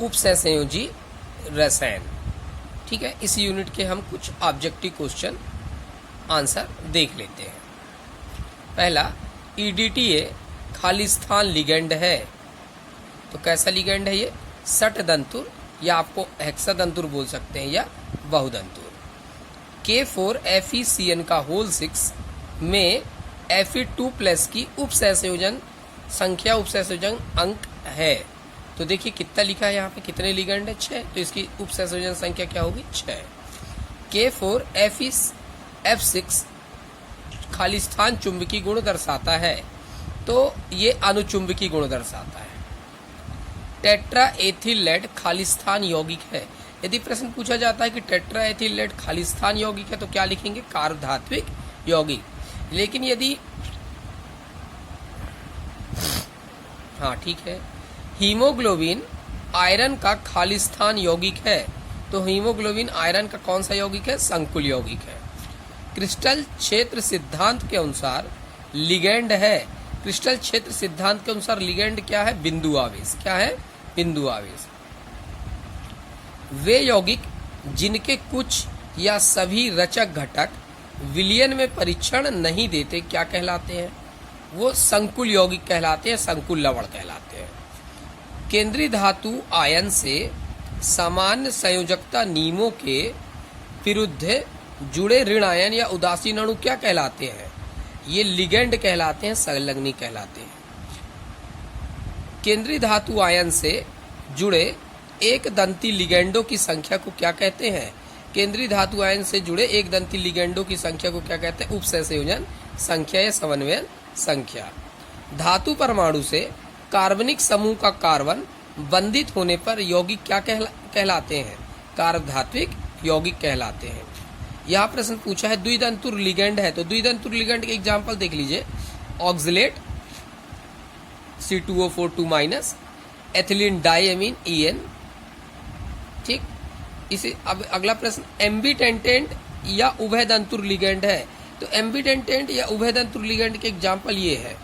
उपसहसंयोजी रसायन। ठीक है, इस यूनिट के हम कुछ ऑब्जेक्टिव क्वेश्चन आंसर देख लेते हैं। पहला, EDTA खालिस्तान लिगेंड है, तो कैसा लिगेंड है ये? षटदंतुर, या आपको हेक्सादंतुर बोल सकते हैं, या बहुदंतुर। K4FeCN का होल 6 में Fe2+ की उपसहसंयोजन संख्या, उपसहसंयोजन अंक है। तो देखिए कितना लिखा है यहाँ पे, कितने लिगेंड है? 6, तो इसकी उपसहसंयोजन संख्या क्या होगी? 6। K4F6 खालिस्तान चुंबकीय गुण दर्शाता है, तो ये अनुचुंबकीय गुण दर्शाता है। टेट्रा एथिल लेड खालिस्तान यौगिक है। यदि प्रश्न पूछा जाता है कि टेट्रा एथिल लेड खालिस्तान यौगिक है, तो क्या लिखेंगे? कार्बधात्विक यौगिक। लेकिन यदि हाँ ठीक है, हीमोग्लोबिन आयरन का खालिस्तान यौगिक है, तो हीमोग्लोबिन आयरन का कौन सा यौगिक है? संकुल यौगिक है। क्रिस्टल क्षेत्र सिद्धांत के अनुसार लिगेंड है। क्रिस्टल क्षेत्र सिद्धांत के अनुसार लिगेंड क्या है? बिंदु आवेश। क्या है? बिंदु आवेश। वे यौगिक जिनके कुछ या सभी रचक घटक विलयन में परीक्षण नहीं देते क्या कहलाते हैं? वो संकुल यौगिक कहलाते हैं, संकुल लवण कहलाते हैं। केंद्रीय धातु आयन से सामान्य संयोजकता नियमों के विरुद्ध जुड़े ऋण आयन या उदासीन अणु क्या कहलाते हैं? ये लिगेंड कहलाते हैं, संलग्नी कहलाते हैं। केंद्रीय धातु आयन से जुड़े एक दंती लिगेंडों की संख्या को क्या कहते हैं? केंद्रीय धातु आयन से जुड़े एक दंती लिगेंडों की संख्या को क्या कहते हैं? उपसहसंयोजन संख्या या समन्वयन संख्या। धातु परमाणु से कार्बनिक समूह का कार्बन बंधित होने पर यौगिक क्या कहलाते हैं? कार्बधात्विक यौगिक कहलाते हैं। यहाँ प्रश्न पूछा है द्विदंतुर लिगेंड है, तो द्विदंतुर लिगेंड के एग्जाम्पल देख लीजिए। Oxalate C2O4 2-, ethylene diamine EN। ठीक, इसे अब अगला प्रश्न, एम्बिटेंटेंट या उभयदंतुर लिगेंड है, तो एम्बिटेंटेंट या उभयदंतुर लिगेंड के एग्जाम्पल ये है,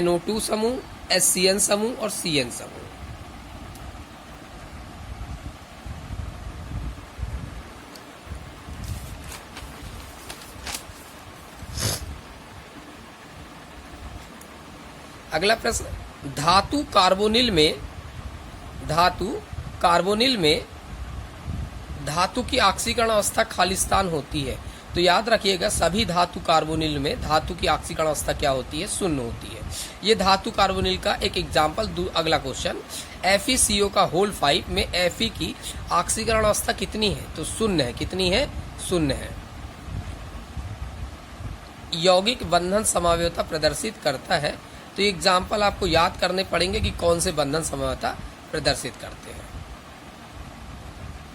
NO2 समूह, SCN समूह और CN समूह। अगला प्रश्न, धातु कार्बोनिल में धातु की ऑक्सीकरण अवस्था खालिस्तान होती है, तो याद रखिएगा सभी धातु कार्बोनिल में धातु की ऑक्सीकरण अवस्था क्या होती है? शून्य होती है। ये धातु कार्बोनिल का एक एग्जाम्पल। अगला क्वेश्चन, FeCO का होल 5 में Fe की ऑक्सीकरण अवस्था कितनी है? तो शून्य है। कितनी है? शून्य है। यौगिक बंधन समावयवता प्रदर्शित करता है, तो ये एग्जाम्पल आपको याद करने पड़ेंगे कि कौन से बंधन समावयवता प्रदर्शित करते हैं।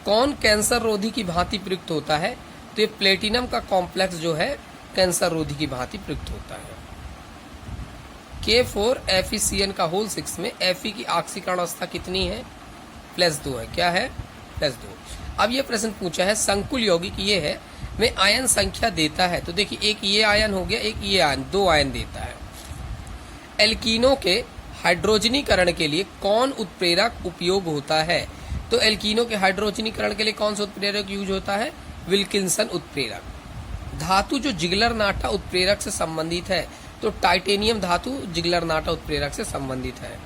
कौन कैंसर रोधी की भांति प्रयुक्त होता है? तो ये प्लेटिनम का कॉम्प्लेक्स जो है कैंसर रोधी की भांति प्रयुक्त होता है। K4FeCN का होल 6 में Fe की ऑक्सीकरण अवस्था कितनी है? +2 है। क्या है? +2। अब ये प्रश्न पूछा है संकुल यौगिक ये है में आयन संख्या देता है, तो देखिए एक ये आयन हो गया, एक ये आयन, 2 आयन देता है। एल्कीनों के हाइड्रोजनीकरण के लिए कौन उत्प्रेरक उपयोग होता है? तो एल्कीनों के हाइड्रोजनीकरण के लिए कौन सा उत्प्रेरक यूज होता है? विल्किंसन उत्प्रेरक। धातु जो जिगलर नाटा उत्प्रेरक से संबंधित है, तो टाइटेनियम धातु जिगलर नाटा उत्प्रेरक से संबंधित है।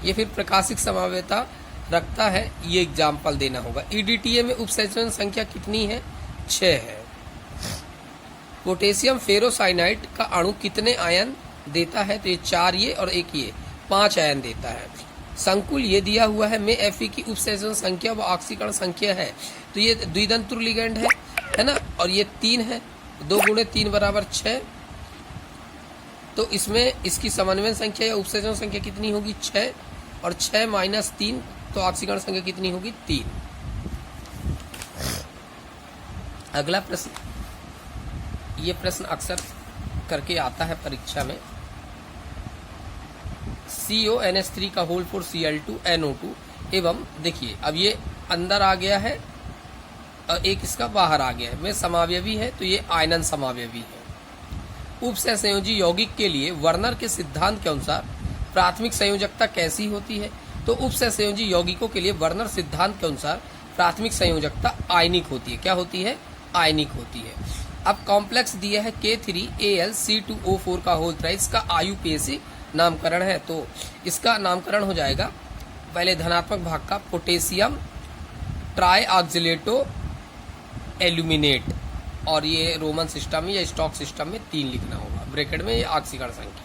ये फिर प्रकाशिक समावयवता रखता है, ये एग्जाम्पल देना होगा। EDTA में उपसहसंयोजन संख्या कितनी है? 6 है। पोटेशियम फेरोसाइनाइड का अणु कितने आयन देता है? तो ये 4 ये और 1 ये, 5 आयन देता है। संकुल ये दिया हुआ है में Fe की उपसहसंयोजन संख्या व ऑक्सीकरण संख्या है, तो ये द्विदंतुर लिगेंड है ना, और ये 3 है, 2 × 3 = 6। तो इसमें इसकी समन्वय संख्या या उपसहसंयोजन संख्या कितनी होगी? 6, और 6 - 3, तो ऑक्सीकरण संख्या कितनी होगी? 3। अगला प्रश्न, ये प्रश्न अक्सर करके आता है परीक्षा में। CONH3 का होल 4 Cl2 NO2 एवं देखिए अब ये अंदर आ गया है और एक इसका बाहर आ गया है, में समावयवी है, तो ये आयनन समावयवी है। उपसहसंयोजी यौगिक के लिए वर्नर के सिद्धांत के अनुसार प्राथमिक संयोजकता कैसी होती है? तो उपसहसंयोजी यौगिकों के लिए वर्नर सिद्धांत के अनुसार प्राथमिक संयोजकता आयनिक होती है। क्या होती है? आयनिक होती है। अब कॉम्प्लेक्स दिया है K3Al C2O4 का होल थ्राइस का IUPAC नामकरण है, तो इसका नामकरण हो जाएगा पहले धनात्मक भाग का पोटेशियम ट्राई ऑक्जिलेटो एल्यूमिनेट, और ये रोमन सिस्टम में या स्टॉक सिस्टम में 3 लिखना होगा ब्रैकेट में, ये ऑक्सीकरण संख्या।